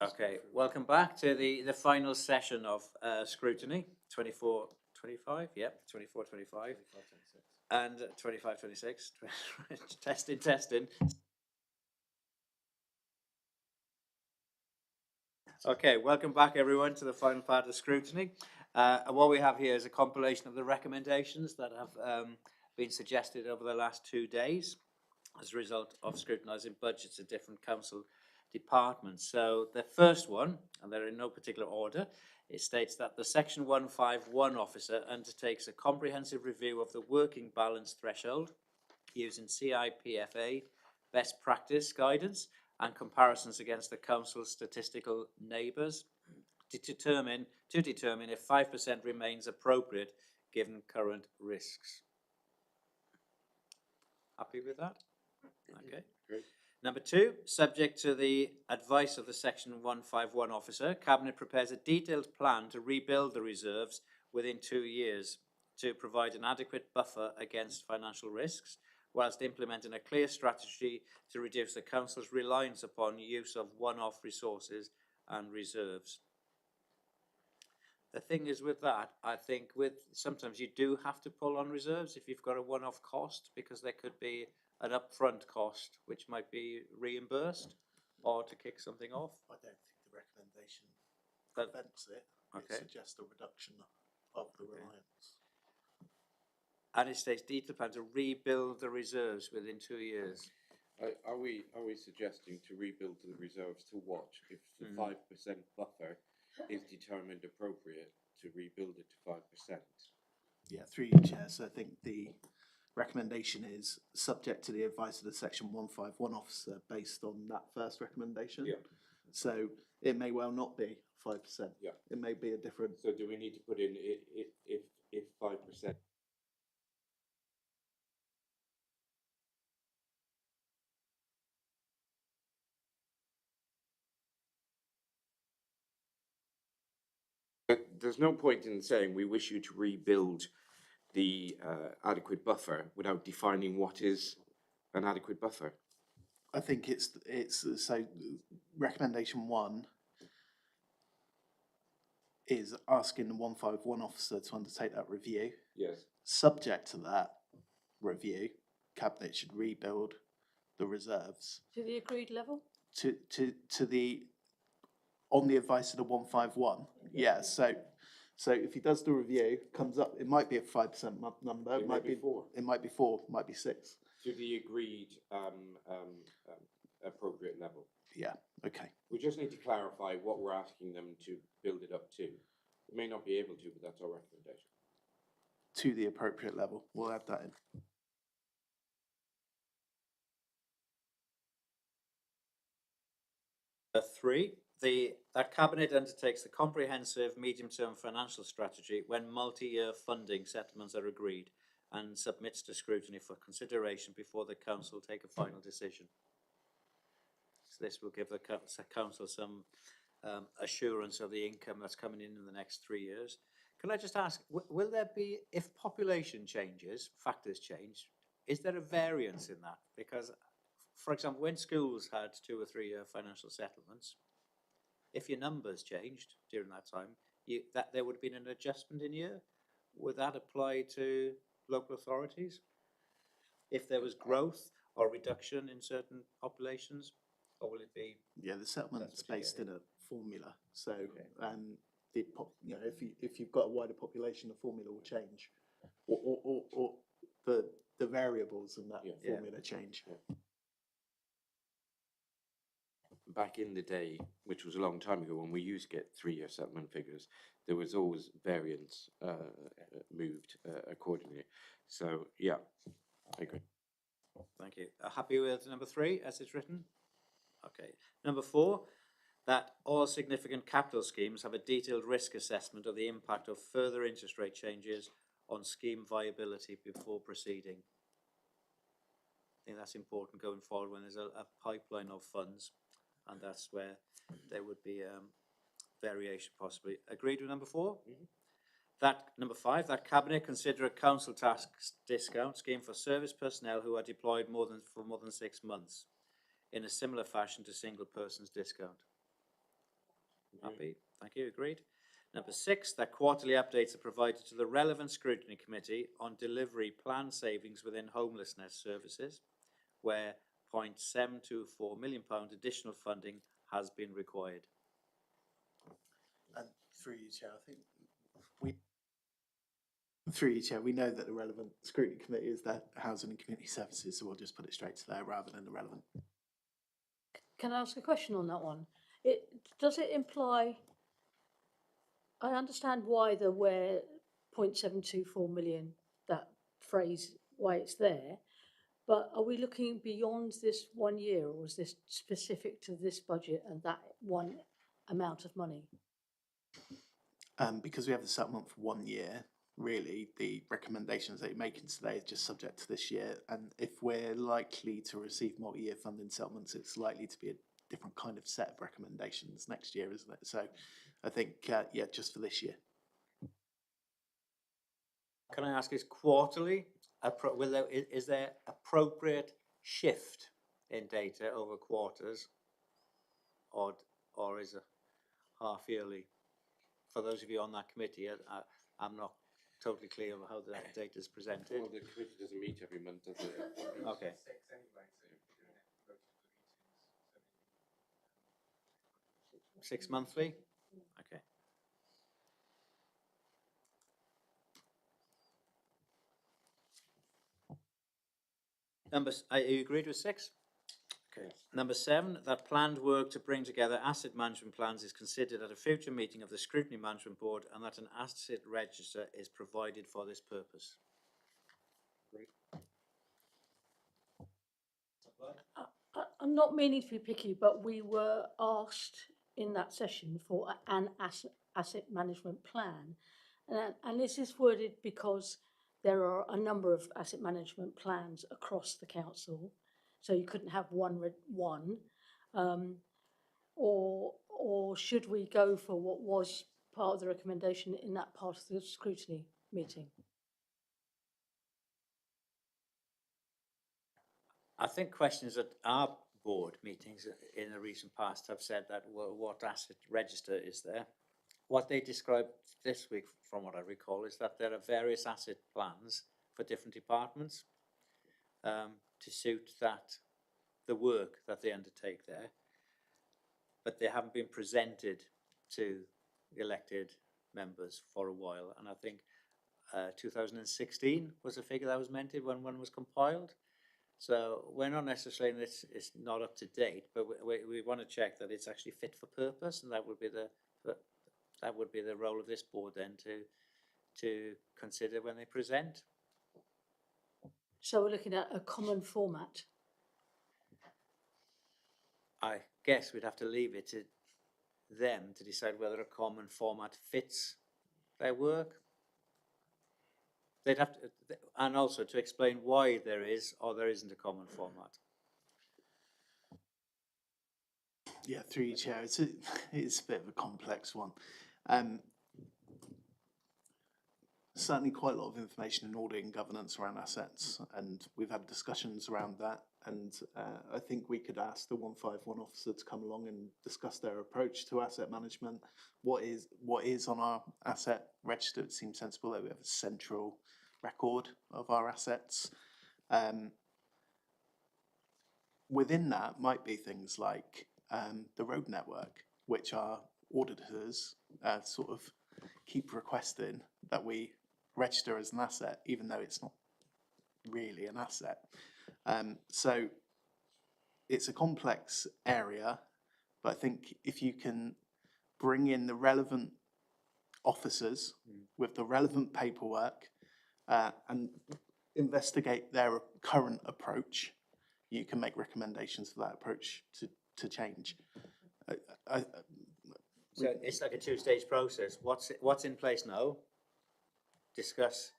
Okay, welcome back to the final session of Scrutiny, 24, 25, yep, 24, 25, and 25, 26, testing, testing. Okay, welcome back everyone to the final part of Scrutiny. And what we have here is a compilation of the recommendations that have been suggested over the last 2 days as a result of scrutinising budgets of different council departments. So the first one, and they're in no particular order, it states that the Section 151 officer undertakes a comprehensive review of the working balance threshold using CIPFA best practice guidance and comparisons against the council's statistical neighbours to determine if 5% remains appropriate given current risks. Happy with that? Okay. Great. Number 2, subject to the advice of the Section 151 officer, Cabinet prepares a detailed plan to rebuild the reserves within 2 years to provide an adequate buffer against financial risks, whilst implementing a clear strategy to reduce the Council's reliance upon use of one-off resources and reserves. The thing is with that, I think sometimes you do have to pull on reserves if you've got a one-off cost, because there could be an upfront cost which might be reimbursed or to kick something off. I don't think the recommendation But- prevents it. Okay. It suggests a reduction of the reliance. And it states detailed plan to rebuild the reserves within 2 years. Are we suggesting to rebuild the reserves to what? If the 5% buffer is determined appropriate, to rebuild it to 5%? Yeah, through you, Chair. So I think the recommendation is subject to the advice of the Section 151 officer based on that first recommendation. Yeah. So it may well not be 5%. Yeah. It may be a different. So do we need to put in if 5%? But there's no point in saying we wish you to rebuild the adequate buffer without defining what is an adequate buffer. I think it's so recommendation 1 is asking the 151 officer to undertake that review. Yes. Subject to that review, Cabinet should rebuild the reserves To the agreed level? to the on the advice of the 151. Yeah, so if he does the review, comes up, it might be a 5% number. It might be 4. It might be 4. Might be 6. To the agreed appropriate level. Yeah. Okay. We just need to clarify what we're asking them to build it up to. We may not be able to, but that's our recommendation. To the appropriate level. We'll add that in. Three, that Cabinet undertakes the comprehensive medium-term financial strategy when multi-year funding settlements are agreed and submits to scrutiny for consideration before the Council take a final decision. So this will give the Council some assurance of the income that's coming in the next 3 years. Can I just ask, will there be, if population changes, factors change, is there a variance in that? Because, for example, when schools had 2 or 3 year financial settlements, if your numbers changed during that time, that there would have been an adjustment in year. Would that apply to local authorities? If there was growth or reduction in certain populations, or will it be? Yeah, the settlement's That's what you based get, in a formula. So, Okay. if you've got a wider population, the formula will change, or the variables in that Yeah. formula change. Yeah. Back in the day, which was a long time ago, when we used to get 3-year settlement figures, there was always variance moved accordingly. So, yeah, I agree. Thank you. Happy with number 3 as it's written? Okay. Number 4, that all significant capital schemes have a detailed risk assessment of the impact of further interest rate changes on scheme viability before proceeding. I think that's important going forward when there's a pipeline of funds, and that's where there would be variation possibly. Agreed with number 4? Mhm. That number 5, that Cabinet consider a council tax discount scheme for service personnel who are deployed for more than 6 months, in a similar fashion to single persons discount. Happy? Thank you, agreed. Number 6, that quarterly updates are provided to the relevant scrutiny committee on delivery plan savings within homelessness services, where £0.724 million additional funding has been required. And through you, Chair, I think through you, Chair, we know that the relevant scrutiny committee is the Housing and Community Services, so we'll just put it straight to there rather than the relevant. Can I ask a question on that one? Does it imply, I understand why there were 0.724 million, that phrase, why it's there, but are we looking beyond this 1 year, or is this specific to this budget and that one amount of money? Because we have the settlement for 1 year, really, the recommendations that you're making today are just subject to this year. And if we're likely to receive multi-year funding settlements, it's likely to be a different kind of set of recommendations next year, isn't it? So I think, yeah, just for this year. Can I ask, is quarterly, is there appropriate shift in data over quarters, or is it half yearly? For those of you on that committee, I'm not totally clear of how the data is presented. Well, the committee doesn't meet every month, does it? Okay. 6 monthly? Okay. Are you agreed with 6? Okay. Number 7, that planned work to bring together asset management plans is considered at a future meeting of the Scrutiny Management Board, and that an asset register is provided for this purpose. Agreed. I'm not meaning to be picky, but we were asked in that session for an asset management plan. And this is worded because there are a number of asset management plans across the council. So you couldn't have one, or should we go for what was part of the recommendation in that part of the scrutiny meeting? I think questions at our board meetings in the recent past have said that, well, what asset register is there? What they described this week, from what I recall, is that there are various asset plans for different departments to suit the work that they undertake there, but they haven't been presented to elected members for a while. And I think 2016 was a figure that was mentioned when one was compiled. So we're not necessarily, it's not up to date, but we want to check that it's actually fit for purpose, and that would be the role of this board then to consider when they present. So we're looking at a common format. I guess we'd have to leave it to them to decide whether a common format fits their work. They'd have to, and also to explain why there is or there isn't a common format. Yeah, through you, Chair, it's a bit of a complex one. Certainly quite a lot of information in audit and governance around assets, and we've had discussions around that. And I think we could ask the 151 officer to come along and discuss their approach to asset management. What is on our asset register? It seems sensible that we have a central record of our assets. Within that might be things like the road network, which our auditors sort of keep requesting that we register as an asset, even though it's not really an asset. So it's a complex area, but I think if you can bring in the relevant officers with the relevant paperwork and investigate their current approach, you can make recommendations for that approach to change. So it's like a two-stage process. What's in place now? Discuss,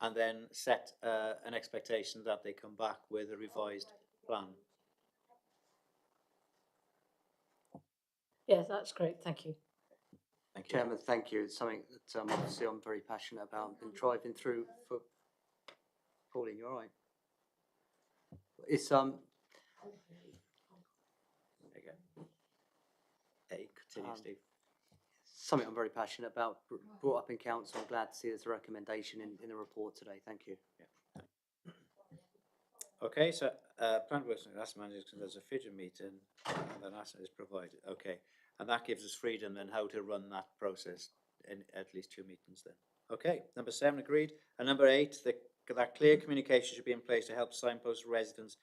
and then set an expectation that they come back with a revised plan. Yeah, that's great. Thank you. Thank you. Chairman, thank you. It's something that obviously I'm very passionate about and driving through for. Pauline, you're all right. It's There you go. Hey, continue, Steve. something I'm very passionate about, brought up in council. I'm glad to see there's a recommendation in the report today. Thank you. Okay, so, planned works and asset management, there's a future meeting, and an asset is provided, okay. And that gives us freedom then how to run that process in at least 2 meetings then. Okay, number 7 agreed, and number 8, that clear communication should be in place to help signpost residents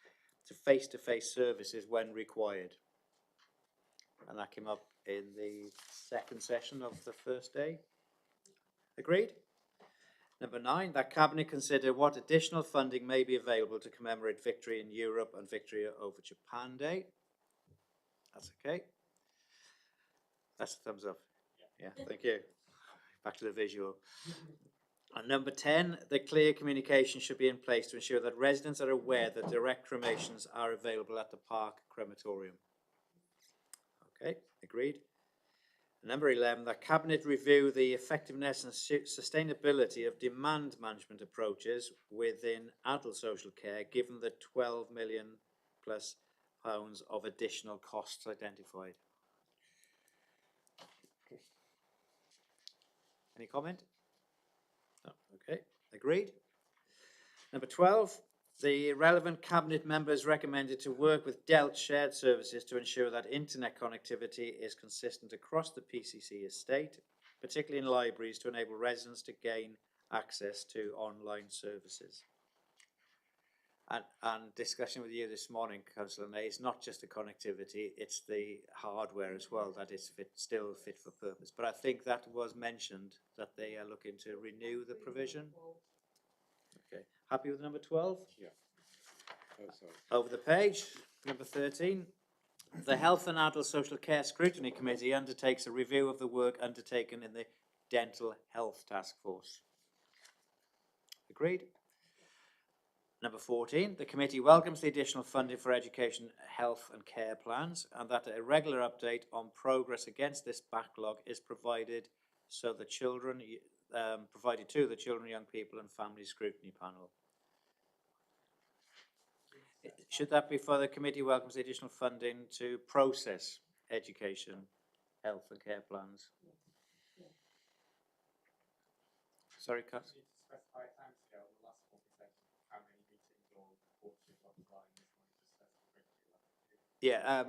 to face-to-face services when required. And that came up in the second session of the first day. Agreed? Number 9, that Cabinet consider what additional funding may be available to commemorate victory in Europe and victory over Japan Day. That's okay. That's a thumbs up. Yeah, thank you. Back to the visual. And number 10, the clear communication should be in place to ensure that residents are aware that direct cremations are available at the Park Crematorium. Okay, agreed. Number 11, that Cabinet review the effectiveness and sustainability of demand management approaches within adult social care, given the 12 million plus pounds of additional costs identified. Any comment? No. Okay, agreed. Number 12, the relevant Cabinet members recommended to work with DELT Shared Services to ensure that internet connectivity is consistent across the PCC estate, particularly in libraries, to enable residents to gain access to online services. And discussion with you this morning, Councillor Ney, is not just the connectivity, it's the hardware as well, that is still fit for purpose. But I think that was mentioned, that they are looking to renew the provision. Okay, happy with number 12? Yeah. Oh, sorry. Over the page, number 13. The Health and Adult Social Care Scrutiny Committee undertakes a review of the work undertaken in the Dental Health Task Force. Agreed? Number 14. The committee welcomes the additional funding for education, health and care plans, and that a regular update on progress against this backlog is provided so the children, provided to the Children, Young People and Family Scrutiny Panel. Should that be for the committee welcomes the additional funding to process education, health and care plans? Sorry, Kat? Yeah,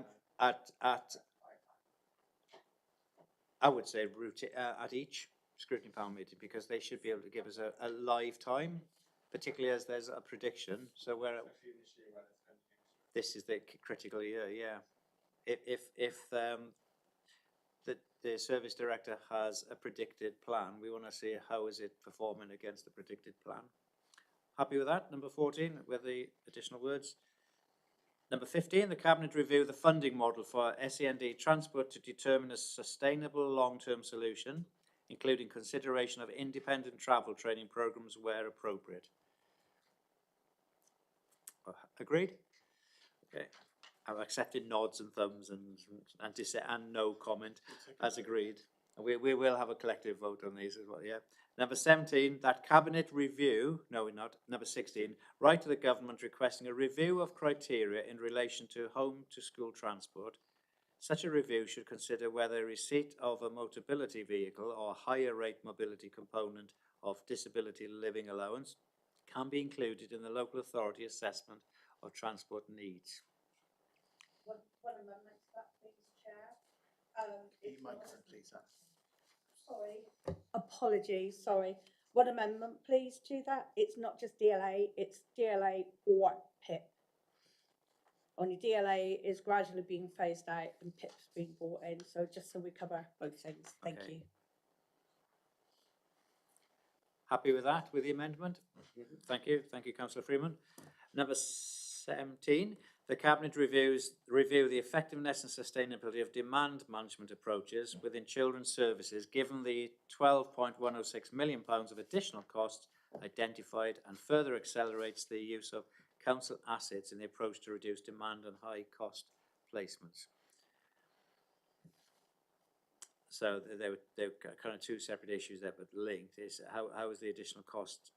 I would say routine, at each scrutiny panel meeting, because they should be able to give us a live time, particularly as there's a prediction. So where this is the critical year, yeah. If the service director has a predicted plan, we want to see how is it performing against the predicted plan. Happy with that? Number 14, with the additional words. Number 15, the Cabinet review the funding model for SEND transport to determine a sustainable long-term solution, including consideration of independent travel training programs where appropriate. Agreed? Okay. I've accepted nods and thumbs and no comment as agreed. We will have a collective vote on these as well, yeah. Number 17, that Cabinet review, no we're not, number 16, write to the government requesting a review of criteria in relation to home to school transport. Such a review should consider whether receipt of a motability vehicle or higher rate mobility component of disability living allowance can be included in the local authority assessment of transport needs. One amendment to that, please, Chair. You might please. Sorry. Apologies, sorry. One amendment, please, to that. It's not just DLA, it's DLA or PIP. Only DLA is gradually being phased out and PIP's being brought in. So just so we cover both things. Thank you. Happy with that, with the amendment? Thank you, Councillor Freeman. Number 17, the Cabinet review the effectiveness and sustainability of demand management approaches within children's services, given the £12.106 million of additional costs identified, and further accelerates the use of council assets in the approach to reduce demand and high cost placements. So they were kind of two separate issues there, but linked. Is how is the additional cost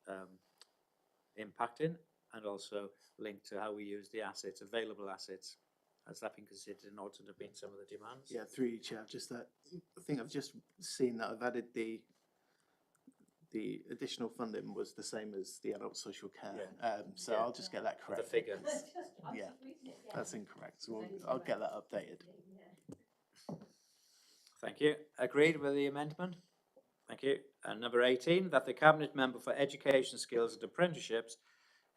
impacting, and also linked to how we use the assets, available assets, Has that been considered in order to meet some of the demands? Yeah, through you, Chair, I think I've just seen that I've added the additional funding was the same as the adult social care. So Yeah. I'll just get that The correct. figure. Yeah, that's incorrect. So I'll get that updated. Thank you. Agreed with the amendment? Thank you. And number 18, that the Cabinet Member for Education, Skills and Apprenticeships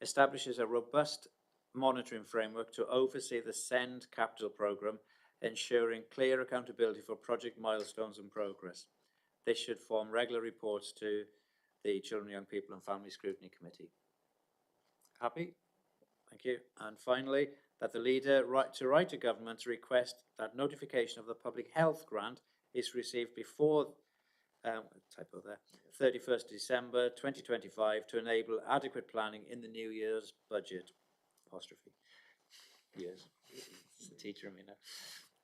establishes a robust monitoring framework to oversee the SEND capital programme, ensuring clear accountability for project milestones and progress. This should form regular reports to the Children, Young People and Family Scrutiny Committee. Happy? Thank you. And finally, that the leader write to government to request that notification of the public health grant is received before, typo there, 31st December 2025 to enable adequate planning in the new year's budget. Apostrophe. Yes. It's the teacher in me now.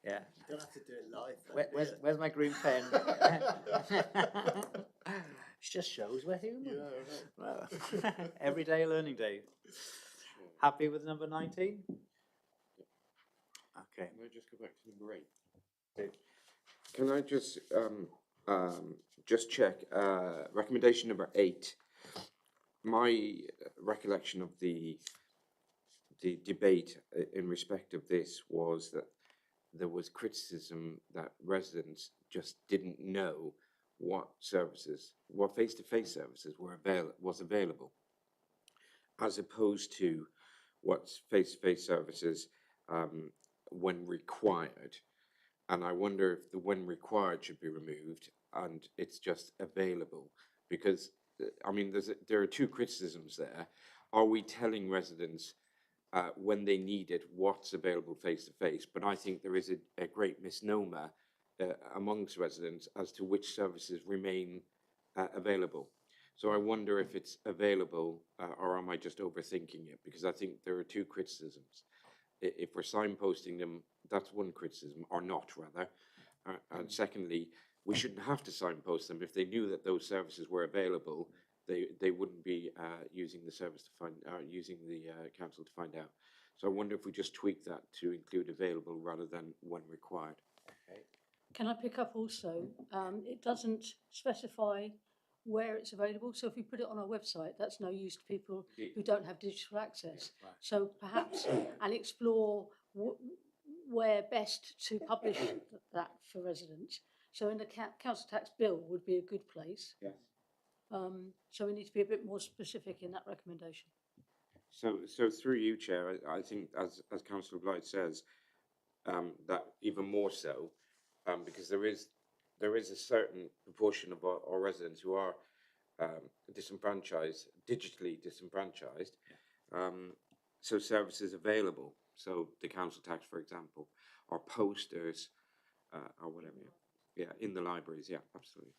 Yeah. You don't have to do it live. Where's my green pen? It just shows we're human. Well, everyday learning day. Happy with number 19? Okay. Can I just go back to number 8? Can I just check, recommendation number 8, my recollection of the debate in respect of this was that there was criticism that residents just didn't know what face-to-face services was available, as opposed to what's face-to-face services when required. And I wonder if the when required should be removed and it's just available, because I mean there are two criticisms there. Are we telling residents when they need it what's available face to face? But I think there is a great misnomer amongst residents as to which services remain available. So I wonder if it's available or am I just overthinking it? Because I think there are two criticisms. If we're signposting them, that's one criticism, or not rather. And secondly, we shouldn't have to signpost them. If they knew that those services were available, they wouldn't be using the service to find, using the council to find out. So I wonder if we just tweak that to include available rather than when required. Okay. Can I pick up also, it doesn't specify where it's available, so if we put it on our website, that's no use to people who don't have digital access. Right. So perhaps, and explore where best to publish that for residents. So in the council tax bill would be a good place. Yes. So we need to be a bit more specific in that recommendation. So through you, Chair, I think as Councillor Blight says, that even more so, because there is a certain proportion of our residents who are disenfranchised, digitally disenfranchised. So services available, so the council tax, for example, or posters, or whatever. Yeah, in the libraries. Yeah, absolutely.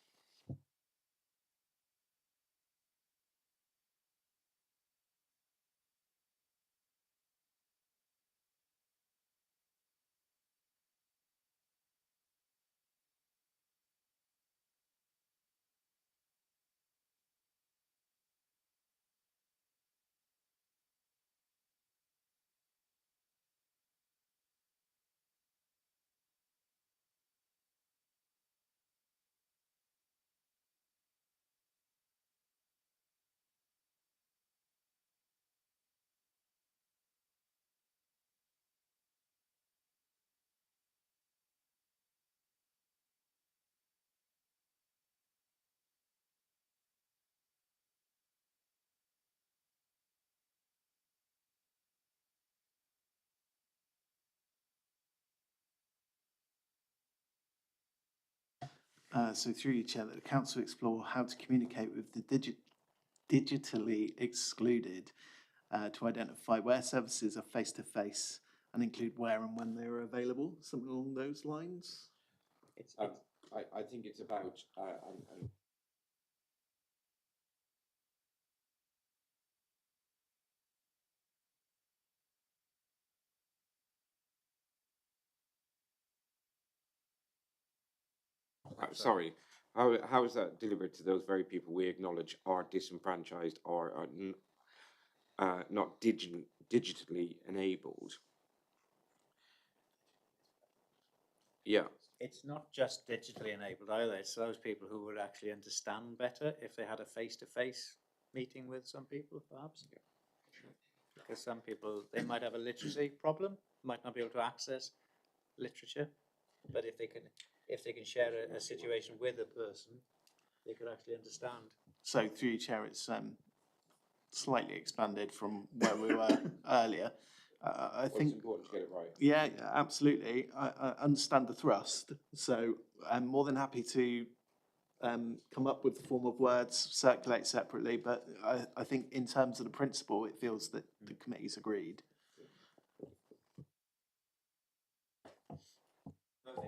So through you, Chair, that the council explore how to communicate with the digitally excluded to identify where services are face-to-face and include where and when they are available, something along those lines. I think it's about sorry. How is that delivered to those very people we acknowledge are disenfranchised or are not digitally enabled? Yeah, it's not just digitally enabled either. It's those people who would actually understand better if they had a face-to-face meeting with some people, perhaps. Because some people, they might have a literacy problem, might not be able to access literature, but if they can share a situation with a person, they could actually understand. So through you, Chair, it's slightly expanded from where we were earlier. I think, important to get it right. yeah, absolutely. I understand the thrust, so I'm more than happy to come up with the form of words, circulate separately, but I think in terms of the principle, it feels that the committee's agreed.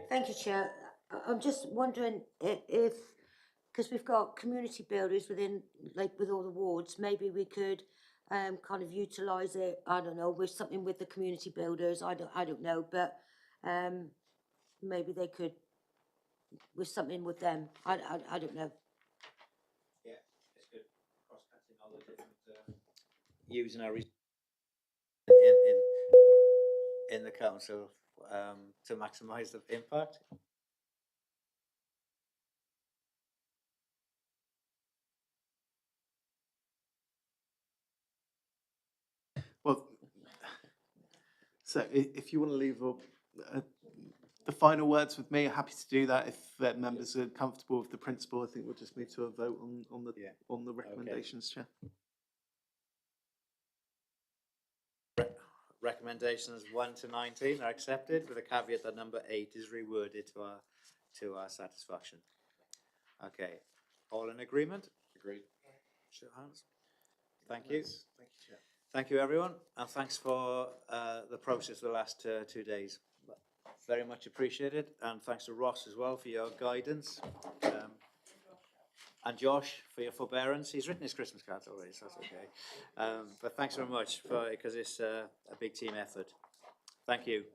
Thank you, Chair. I'm just wondering if, because we've got community builders within, like with all the wards, maybe we could kind of utilise it, I don't know, with something with the community builders, I don't know, but maybe they could, with something with them, I don't know. Yeah, it's good. Cross-cutting all the different using our in the council to maximise the impact. Well, so if you want to leave the final words with me, happy to do that. If members are comfortable with the principle, I think we'll just move to a vote on the recommendations, Chair. Recommendations 1 to 19 are accepted with a caveat that number 8 is reworded to our satisfaction. Okay, all in agreement? Agreed. Show hands. Thank you. Thank you, Chair. Thank you, everyone, and thanks for the process the last 2 days. Very much appreciated, and thanks to Ross as well for your guidance, and Josh for your forbearance. He's written his Christmas cards already, so that's okay. But thanks very much because it's a big team effort. Thank you.